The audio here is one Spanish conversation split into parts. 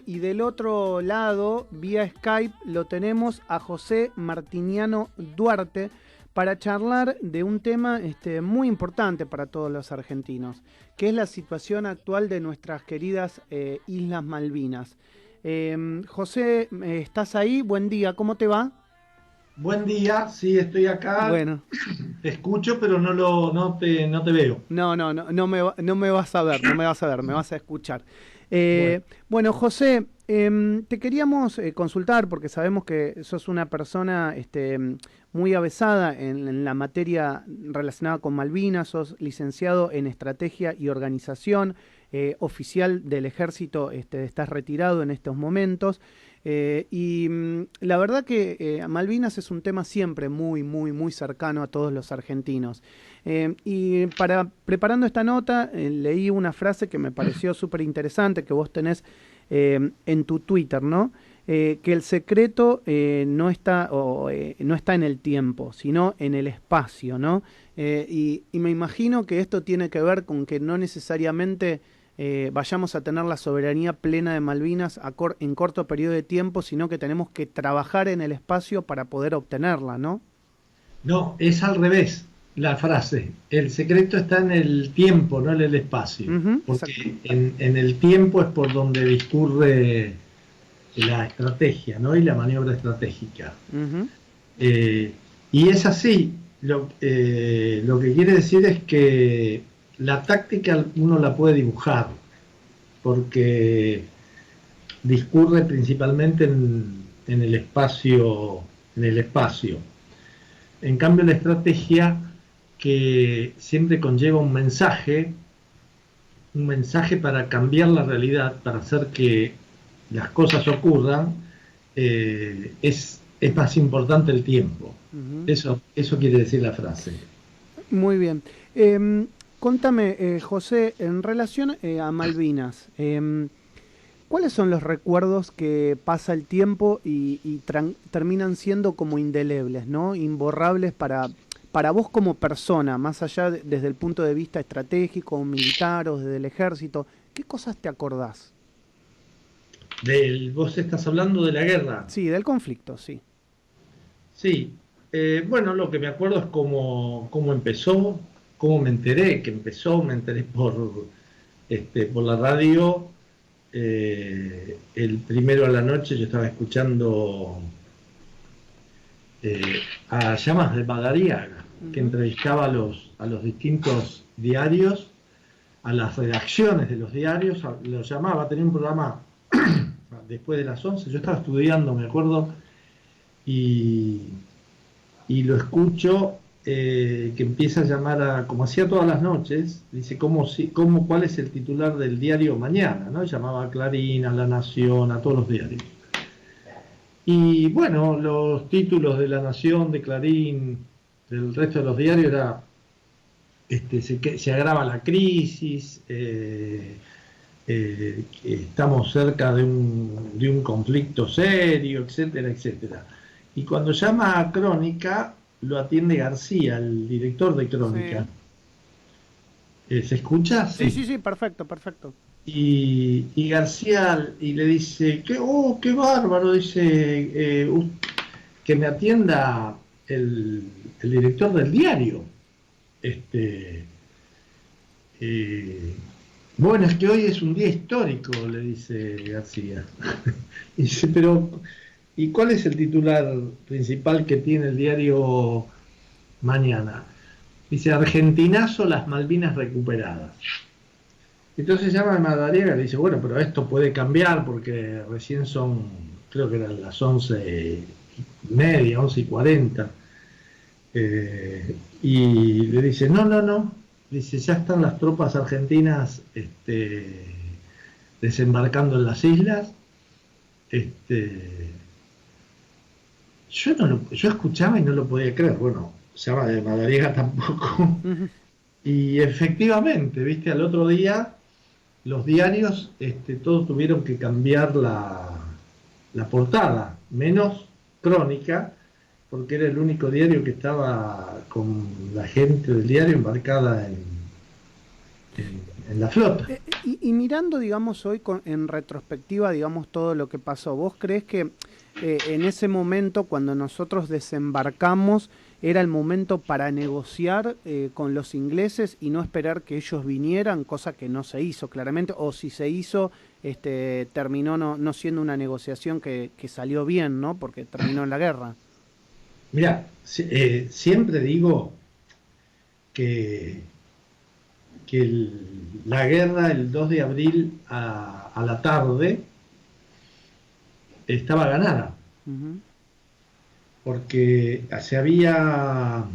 Y del otro lado, vía Skype, lo tenemos a José Martiniano Duarte para charlar de un tema muy importante para todos los argentinos, que es la situación actual de nuestras queridas Islas Malvinas. José, ¿estás ahí? Buen día, ¿cómo te va? Buen día, sí, estoy acá, Bueno, te escucho, pero no te veo. no me vas a ver, no me vas a ver, me vas a escuchar. Bueno, Bueno, José, te queríamos consultar porque sabemos que sos una persona muy avesada en la materia relacionada con Malvinas, sos licenciado en Estrategia y Organización, oficial del Ejército, estás retirado en estos momentos. La verdad que Malvinas es un tema siempre muy cercano a todos los argentinos. Y preparando esta nota, leí una frase que me pareció súper interesante, que vos tenés en tu Twitter, ¿no? Que el secreto no está en el tiempo, sino en el espacio, ¿no? Y me imagino que esto tiene que ver con que no necesariamente vayamos a tener la soberanía plena de Malvinas en corto periodo de tiempo, sino que tenemos que trabajar en el espacio para poder obtenerla, ¿no? no, es al revés la frase. El secreto está en el tiempo, no en el espacio. Ujú, exacto. Porque en el tiempo es por donde discurre la estrategia, ¿no? Y la maniobra estratégica. Ujú, Eh, y es así. Lo que quiere decir es que la táctica uno la puede dibujar, porque discurre principalmente en el espacio, en el espacio. En cambio, la estrategia que siempre conlleva un mensaje para cambiar la realidad, para hacer que las cosas ocurran, es más importante el tiempo. ujú. Eso quiere decir la frase. Muy bien. Contame, José, en relación a Malvinas, ¿cuáles son los recuerdos que pasa el tiempo y terminan siendo como indelebles, ¿no? Imborrables para vos como persona, más allá desde el punto de vista estratégico, o militar o desde el ejército? ¿Qué cosas te acordás? Vos estás hablando de la guerra. Sí, del conflicto, sí. Sí, bueno, lo que me acuerdo es cómo empezó, cómo me enteré que empezó, me enteré por la radio. El primero a la noche yo estaba escuchando a Llamas de Madariaga, que Ujú. entrevistaba a los distintos diarios, a las redacciones de los diarios, los llamaba, tenía un programa después de las 11. Yo estaba estudiando, me acuerdo, y y lo escucho, que empieza a llamar como hacía todas las noches, dice cuál es el titular del diario mañana, ¿no? Llamaba a Clarín, a La Nación, a todos los diarios. Y bueno, los títulos de La Nación, de Clarín, del resto de los diarios era, se agrava la crisis, estamos cerca de un conflicto serio, etcétera, etcétera. Y cuando llama a Crónica, lo atiende García, el director de Crónica. Sí. ¿Se escucha? Sí, Sí. sí, sí, perfecto, perfecto. Y García y le dice, qué bárbaro, dice, que me atienda el director del diario. Este, eh, bueno, es que hoy es un día histórico, le dice García. Y dice, pero, ¿y cuál es el titular principal que tiene el diario mañana? Dice, Argentinazo, las Malvinas recuperadas. Entonces llama a Madariaga y le dice, bueno, pero esto puede cambiar porque recién son, creo que eran las 11:30, 11:40. Y le dice, no, no, no. Dice, ya están las tropas argentinas desembarcando en las islas. Este, yo escuchaba y no lo podía creer. Bueno, se llama de Madariaga tampoco. Ujú. Y efectivamente, viste, al otro día los diarios todos tuvieron que cambiar la portada, menos Crónica, porque era el único diario que estaba con la gente del diario embarcada en la flota. Y mirando, digamos, hoy en retrospectiva, digamos, todo lo que pasó, ¿vos crees que en ese momento, cuando nosotros desembarcamos, era el momento para negociar con los ingleses y no esperar que ellos vinieran, cosa que no se hizo claramente, o si se hizo, terminó no siendo una negociación que salió bien, ¿no? Porque terminó en la guerra. Mira, siempre digo que, la guerra el 2 de abril a la tarde estaba ganada, Uh-huh. porque se había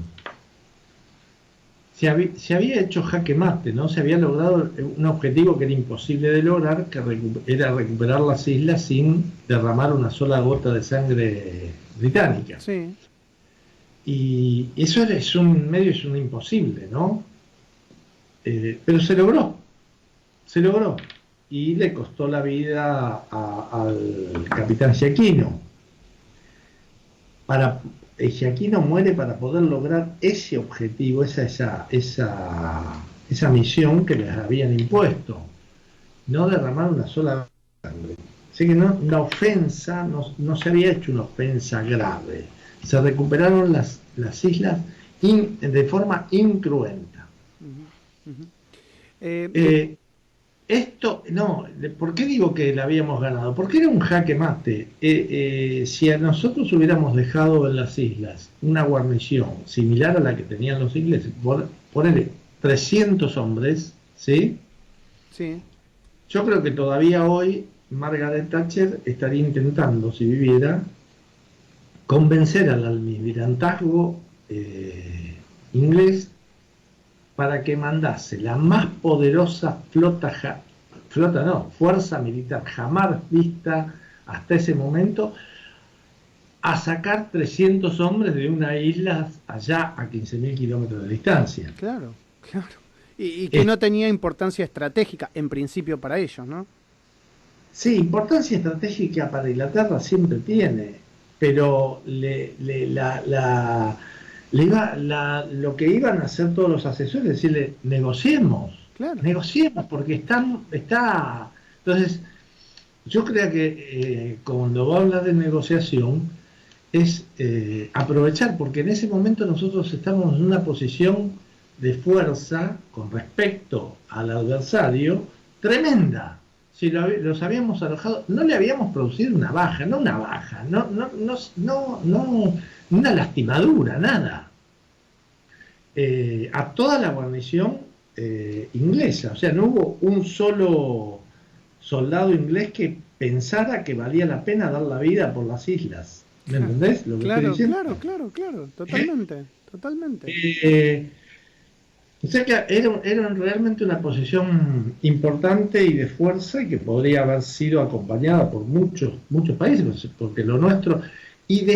hecho jaque mate, ¿no? Se había logrado un objetivo que era imposible de lograr, que era recuperar las islas sin derramar una sola gota de sangre británica. Sí. Y eso es un imposible, ¿no? Pero se logró, y le costó la vida al capitán Giaquino. Giaquino muere para poder lograr ese objetivo, esa misión que les habían impuesto, no derramar una sola sangre. Así que la ofensa no se había hecho una ofensa grave, se recuperaron las islas de forma incruenta. Uh-huh. Uh-huh. ¿Por qué digo que la habíamos ganado? Porque era un jaque mate. Si a nosotros hubiéramos dejado en las islas una guarnición similar a la que tenían los ingleses, ponerle 300 hombres, ¿sí? Sí. Yo creo que todavía hoy Margaret Thatcher estaría intentando, si viviera, convencer al almirantazgo inglés para que mandase la más poderosa fuerza militar jamás vista hasta ese momento, a sacar 300 hombres de una isla allá a 15.000 kilómetros de distancia. Claro, claro. Y que no tenía importancia estratégica, en principio, para ellos, ¿no? Sí, importancia estratégica para Inglaterra siempre tiene, pero lo que iban a hacer todos los asesores es decirle, negociemos, claro. Negociemos, porque está. Entonces, yo creo que cuando va a hablar de negociación es aprovechar, porque en ese momento nosotros estamos en una posición de fuerza con respecto al adversario tremenda. Si los habíamos alojado, no le habíamos producido una baja, no una lastimadura, nada. A toda la guarnición inglesa, o sea, no hubo un solo soldado inglés que pensara que valía la pena dar la vida por las islas. ¿Me entendés lo que estoy diciendo? Claro, totalmente. O sea que era realmente una posición importante y de fuerza, y que podría haber sido acompañada por muchos países, porque lo nuestro, y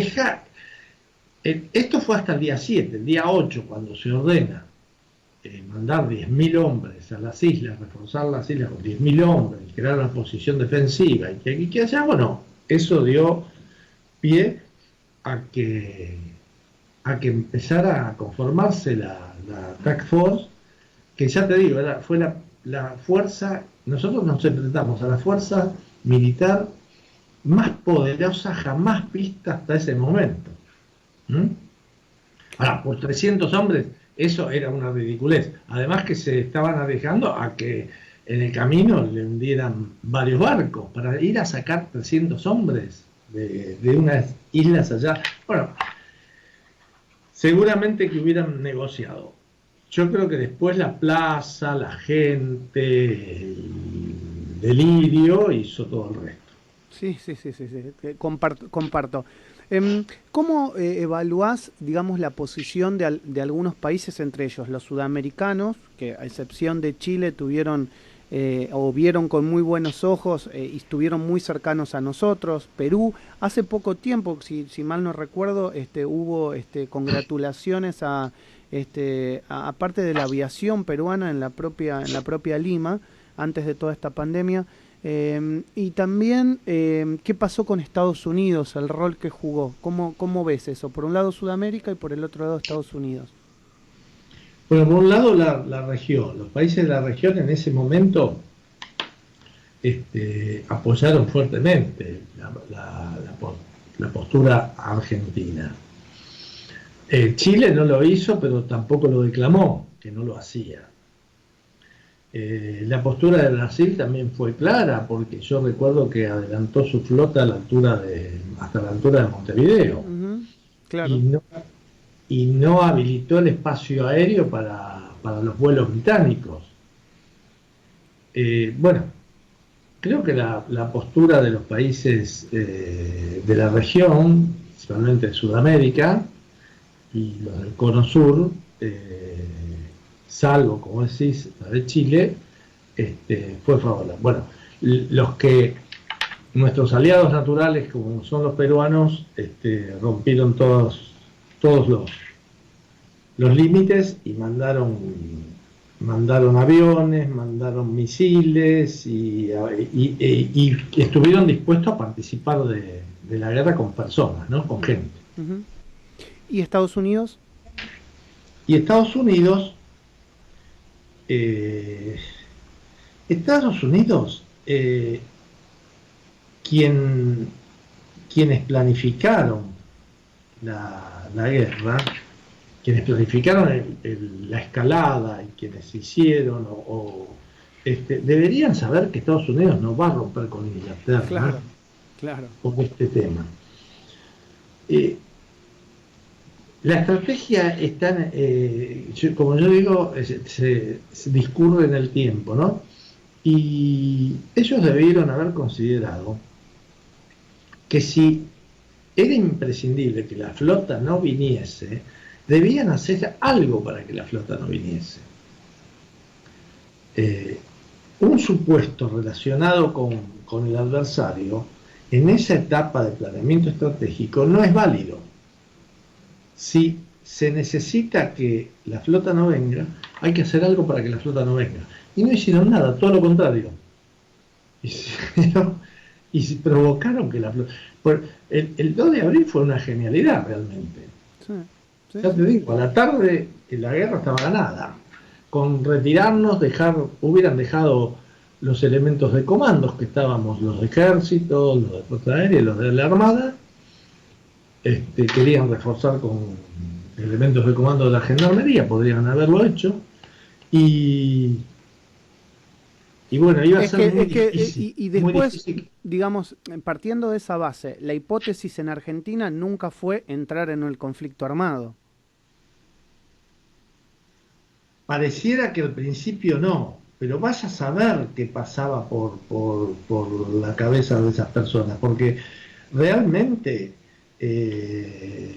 esto fue hasta el día 7, el día 8, cuando se ordena mandar 10.000 hombres a las islas, reforzar las islas con 10.000 hombres, crear una posición defensiva, y que aquí que allá, bueno, eso dio pie a que empezara a conformarse la Task Force, que ya te digo, fue la fuerza. Nosotros nos enfrentamos a la fuerza militar más poderosa jamás vista hasta ese momento. Ahora, por 300 hombres, eso era una ridiculez. Además que se estaban arriesgando a que en el camino le hundieran varios barcos para ir a sacar 300 hombres de unas islas allá. Bueno, seguramente que hubieran negociado. Yo creo que después la plaza, la gente, el delirio hizo todo el resto. Sí. Comparto. ¿Cómo evaluás, digamos, la posición de algunos países, entre ellos los sudamericanos, que a excepción de Chile tuvieron o vieron con muy buenos ojos y estuvieron muy cercanos a nosotros? Perú, hace poco tiempo, si mal no recuerdo, hubo congratulaciones a parte de la aviación peruana en la propia Lima, antes de toda esta pandemia. Y también, ¿qué pasó con Estados Unidos? El rol que jugó. ¿Cómo ves eso? Por un lado Sudamérica y por el otro lado Estados Unidos. Bueno, por un lado la región, los países de la región en ese momento apoyaron fuertemente la postura argentina. Chile no lo hizo, pero tampoco lo declamó, que no lo hacía. La postura de Brasil también fue clara, porque yo recuerdo que adelantó su flota hasta la altura de Montevideo. Claro. Y no habilitó el espacio aéreo para los vuelos británicos. Bueno, creo que la postura de los países de la región, principalmente de Sudamérica, y los del Cono Sur, salvo, como decís, la de Chile, fue favorable. Bueno, nuestros aliados naturales, como son los peruanos, rompieron todos los límites y mandaron aviones, mandaron misiles y estuvieron dispuestos a participar de la guerra con personas, ¿no? Con gente. ¿Y Estados Unidos? Y Estados Unidos, quienes planificaron la guerra, quienes planificaron la escalada y quienes hicieron deberían saber que Estados Unidos no va a romper con Inglaterra. Claro, claro. Con este tema. La estrategia está, como yo digo, se discurre en el tiempo, ¿no? Y ellos debieron haber considerado que si era imprescindible que la flota no viniese, debían hacer algo para que la flota no viniese. Un supuesto relacionado con el adversario, en esa etapa de planeamiento estratégico, no es válido. Si se necesita que la flota no venga, hay que hacer algo para que la flota no venga. Y no hicieron nada, todo lo contrario. Y provocaron que la flota... El 2 de abril fue una genialidad realmente. Ya te digo, a la tarde la guerra estaba ganada. Con retirarnos, hubieran dejado los elementos de comandos que estábamos, los de ejército, los de fuerza aérea y los de la armada. Querían reforzar con elementos de comando de la gendarmería, podrían haberlo hecho. Y bueno, iba a ser muy difícil. Y después, digamos, partiendo de esa base, la hipótesis en Argentina nunca fue entrar en el conflicto armado. Pareciera que al principio no, pero vaya a saber qué pasaba por la cabeza de esas personas, porque realmente es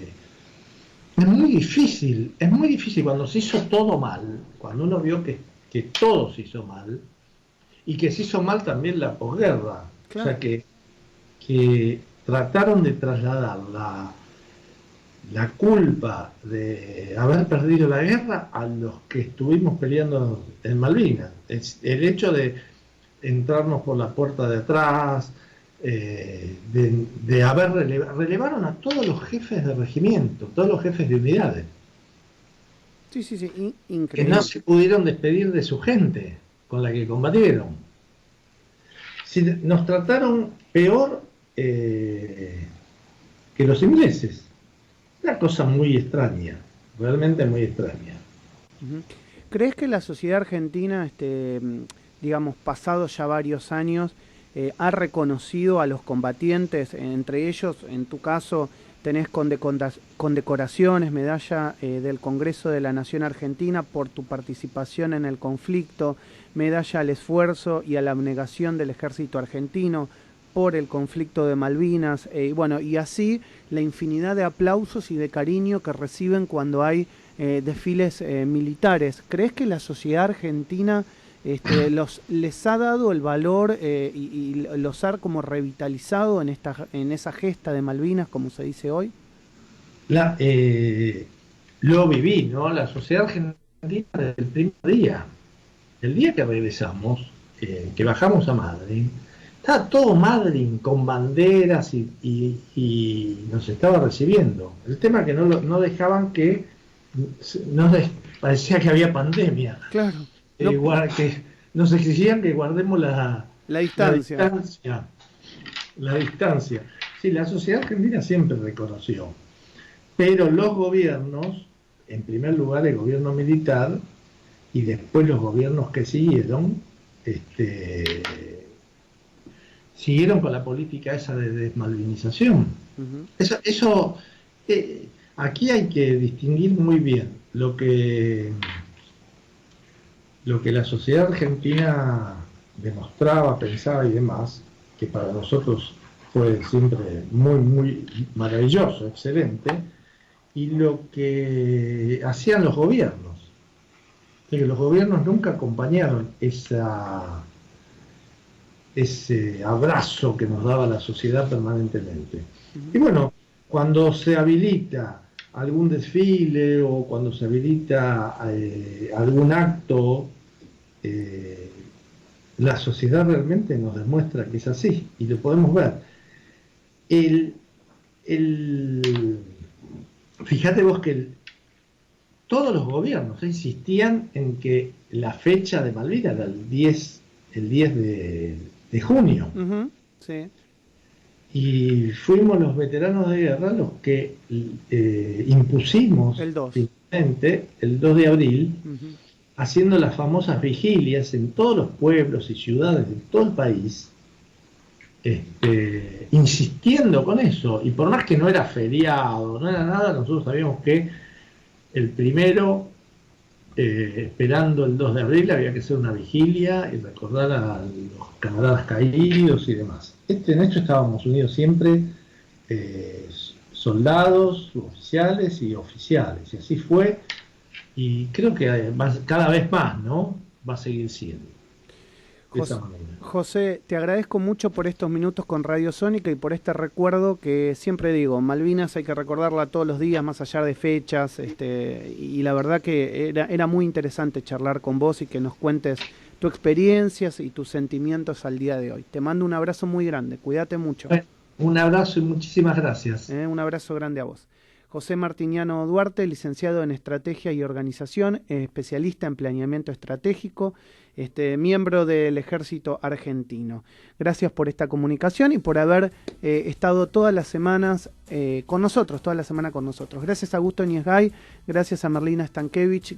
muy difícil cuando se hizo todo mal, cuando uno vio que todo se hizo mal, y que se hizo mal también la posguerra. Claro. O sea que trataron de trasladar la culpa de haber perdido la guerra a los que estuvimos peleando en Malvinas. El hecho de entrarnos por la puerta de atrás, de haber relevaron a todos los jefes de regimiento, todos los jefes de unidades. Sí, increíble. Que no se pudieron despedir de su gente con la que combatieron. Nos trataron peor que los ingleses. Una cosa muy extraña, realmente muy extraña. ¿Crees que la sociedad argentina, digamos, pasados ya varios años, ha reconocido a los combatientes, entre ellos, en tu caso, tenés condecoraciones, medalla del Congreso de la Nación Argentina por tu participación en el conflicto, medalla al esfuerzo y a la abnegación del ejército argentino por el conflicto de Malvinas, bueno, y así la infinidad de aplausos y de cariño que reciben cuando hay desfiles militares? ¿Crees que la sociedad argentina les ha dado el valor y los ha como revitalizado en esa gesta de Malvinas, como se dice hoy? Lo viví, ¿no? La sociedad argentina desde el primer día, el día que regresamos, que bajamos a Madrid, estaba todo Madrid con banderas y nos estaba recibiendo. El tema es que no dejaban que parecía que había pandemia. Claro. Que nos exigían que guardemos la distancia. La distancia. Sí, la sociedad argentina siempre reconoció, pero los gobiernos, en primer lugar el gobierno militar y después los gobiernos que siguieron, siguieron con la política esa de desmalvinización. Eso aquí hay que distinguir muy bien lo que la sociedad argentina demostraba, pensaba y demás, que para nosotros fue siempre muy, muy maravilloso, excelente, y lo que hacían los gobiernos. Que los gobiernos nunca acompañaron ese abrazo que nos daba la sociedad permanentemente. Y bueno, cuando se habilita algún desfile o cuando se habilita algún acto, la sociedad realmente nos demuestra que es así, y lo podemos ver. Fíjate vos que todos los gobiernos insistían en que la fecha de Malvinas era el 10 de junio. Sí. Y fuimos los veteranos de guerra los que impusimos el 2 de abril, haciendo las famosas vigilias en todos los pueblos y ciudades de todo el país, insistiendo con eso. Y por más que no era feriado, no era nada, nosotros sabíamos que el primero, esperando el 2 de abril, había que hacer una vigilia y recordar a los camaradas caídos y demás. En esto estábamos unidos siempre, soldados, oficiales y oficiales, y así fue, y creo que cada vez más, ¿no? Va a seguir siendo. José, te agradezco mucho por estos minutos con Radio Sónica y por este recuerdo que siempre digo, Malvinas hay que recordarla todos los días, más allá de fechas, y la verdad que era muy interesante charlar con vos y que nos cuentes tus experiencias y tus sentimientos al día de hoy. Te mando un abrazo muy grande, cuídate mucho. Un abrazo y muchísimas gracias. Un abrazo grande a vos. José Martiniano Duarte, licenciado en Estrategia y Organización, especialista en planeamiento estratégico, miembro del Ejército Argentino. Gracias por esta comunicación y por haber estado todas las semanas con nosotros, toda la semana con nosotros. Gracias a Augusto Niesgay, gracias a Merlina Stankiewicz.